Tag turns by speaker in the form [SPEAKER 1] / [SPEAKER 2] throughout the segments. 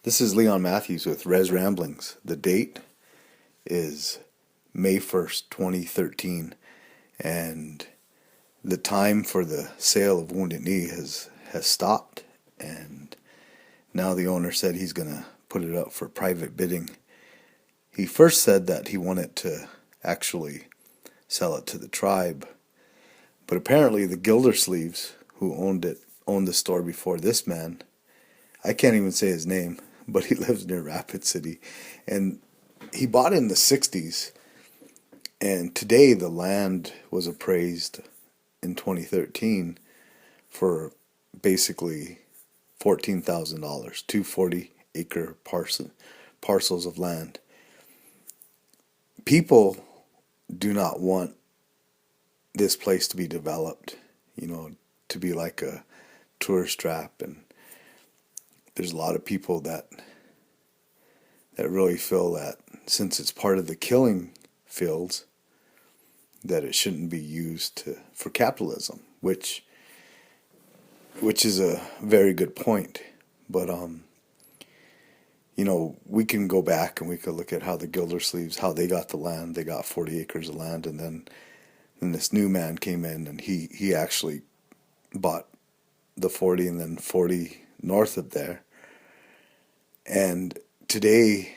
[SPEAKER 1] This is Leon Matthews with Res Ramblings. The date is May 1st, 2013, and the time for the sale of Wounded Knee has stopped, and now the owner said he's going to put it up for private bidding. He first said that he wanted to actually sell it to the tribe, but apparently the Gildersleeves, who owned the store before this man, I can't even say his name, but he lives near Rapid City, and he bought it in the 60s, and today the land was appraised in 2013 for basically $14,000, 240-acre parcels of land. People do not want this place to be developed, to be like a tourist trap, and there's a lot of people that really feel that since it's part of the killing fields, that it shouldn't be used for capitalism, which is a very good point. But we can go back and we could look at how the Gildersleeves, how they got the land. They got 40 acres of land, and then this new man came in, and he actually bought the 40 and then 40 north of there. And today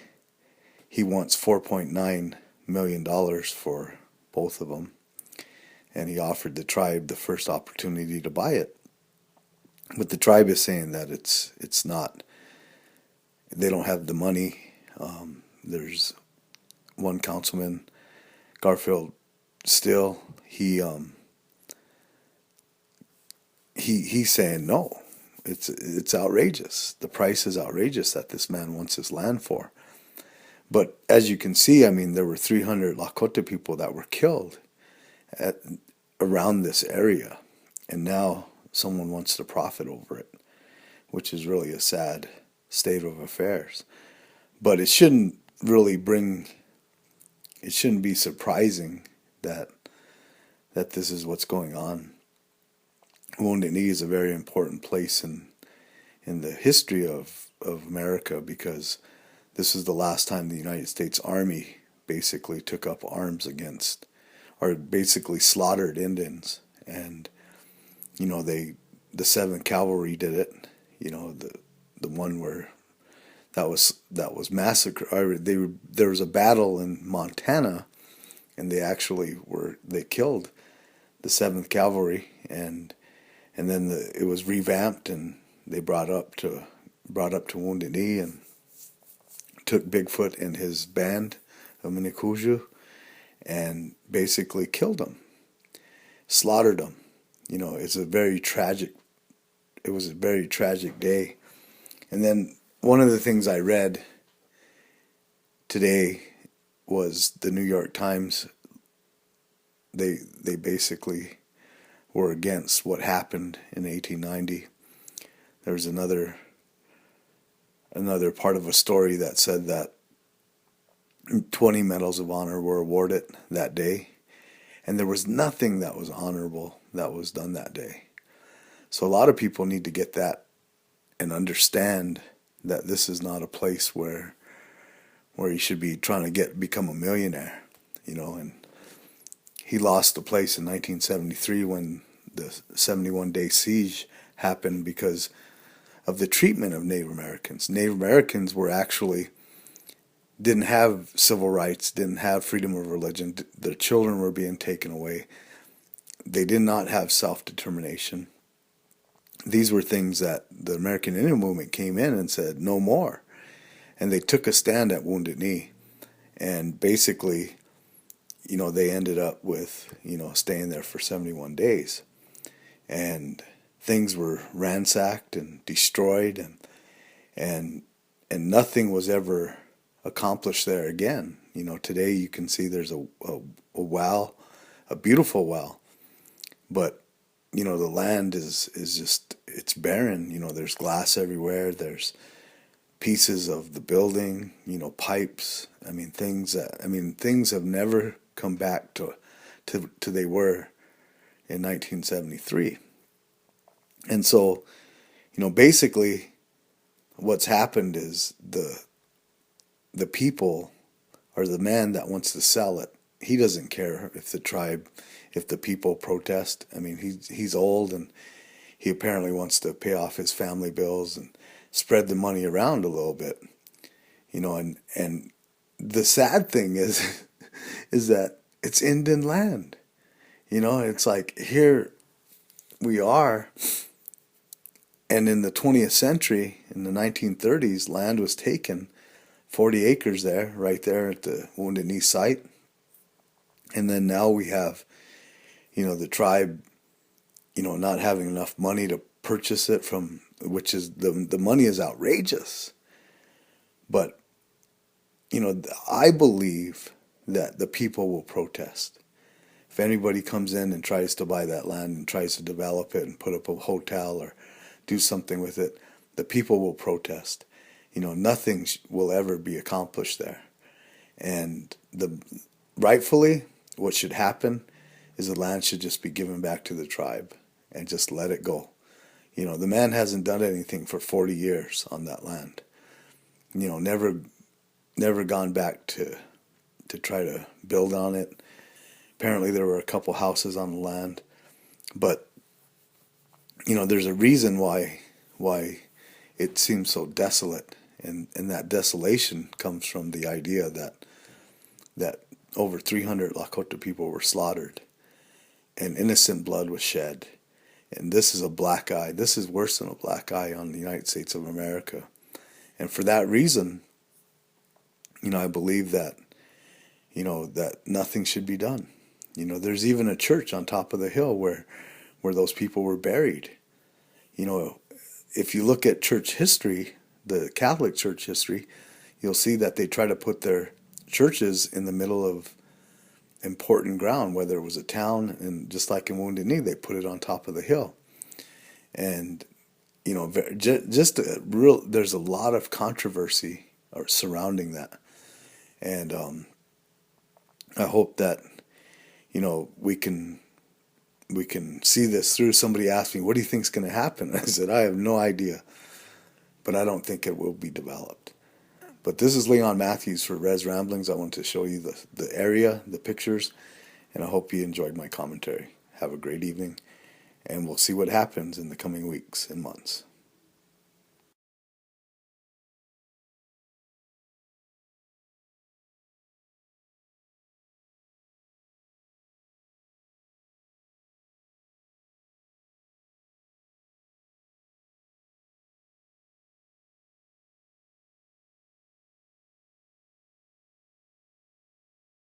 [SPEAKER 1] he wants $4.9 million for both of them. And he offered the tribe the first opportunity to buy it. But the tribe is saying that it's not, they don't have the money. There's one councilman, Garfield Still, he's saying no. It's outrageous. The price is outrageous that this man wants his land for. But as you can see, there were 300 Lakota people that were killed around this area, and now someone wants to profit over it, which is really a sad state of affairs. But it shouldn't be surprising that this is what's going on. Wounded Knee is a very important place in the history of America, because this is the last time the United States Army basically took up arms against, or basically slaughtered Indians. And the 7th Cavalry did it. The one where that was massacre. There was a battle in Montana, and they killed the 7th Cavalry, and then it was revamped, and they brought up to Wounded Knee and took Bigfoot and his band of Minikuju and basically killed them, slaughtered them. It was a very tragic day. And then one of the things I read today was the New York Times. They basically were against what happened in 1890. There was another part of a story that said that 20 medals of honor were awarded that day, and there was nothing that was honorable that was done that day. So a lot of people need to get that and understand that this is not a place where you should be trying to become a millionaire, and he lost the place in 1973 when the 71-day siege happened because of the treatment of Native Americans. Native Americans didn't have civil rights, didn't have freedom of religion. Their children were being taken away. They did not have self-determination. These were things that the American Indian movement came in and said, no more. And they took a stand at Wounded Knee. And basically, they ended up with, staying there for 71 days. And things were ransacked and destroyed, and nothing was ever accomplished there again. Today you can see there's a well, a beautiful well, but the land is just, it's barren. There's glass everywhere. There's pieces of the building, pipes. Things have never come back to they were in 1973. And so, basically, what's happened is the people, or the man that wants to sell it, he doesn't care if the people protest. I mean, he's old, and he apparently wants to pay off his family bills and spread the money around a little bit, and the sad thing is is that it's Indian land. It's like, here we are, and in the 20th century, in the 1930s, land was taken, 40 acres there, right there at the Wounded Knee site. And then now we have, the tribe, not having enough money to purchase it from, which is, the money is outrageous. But, I believe that the people will protest. If anybody comes in and tries to buy that land and tries to develop it and put up a hotel or do something with it, the people will protest. Nothing will ever be accomplished there. And rightfully, what should happen is the land should just be given back to the tribe and just let it go. The man hasn't done anything for 40 years on that land. Never gone back to try to build on it. Apparently there were a couple houses on the land, but there's a reason why it seems so desolate, and that desolation comes from the idea that over 300 Lakota people were slaughtered, and innocent blood was shed, and this is a black eye. This is worse than a black eye on the United States of America, and for that reason, I believe that that nothing should be done. There's even a church on top of the hill where those people were buried. If you look at church history, the Catholic Church history, you'll see that they try to put their churches in the middle of important ground, whether it was a town, and just like in Wounded Knee, they put it on top of the hill. And, there's a lot of controversy surrounding that. And I hope that, we can see this through. Somebody asked me, what do you think is going to happen? I said, I have no idea, but I don't think it will be developed. But this is Leon Matthews for Res Ramblings. I want to show you the area, the pictures, and I hope you enjoyed my commentary. Have a great evening, and we'll see what happens in the coming weeks and months.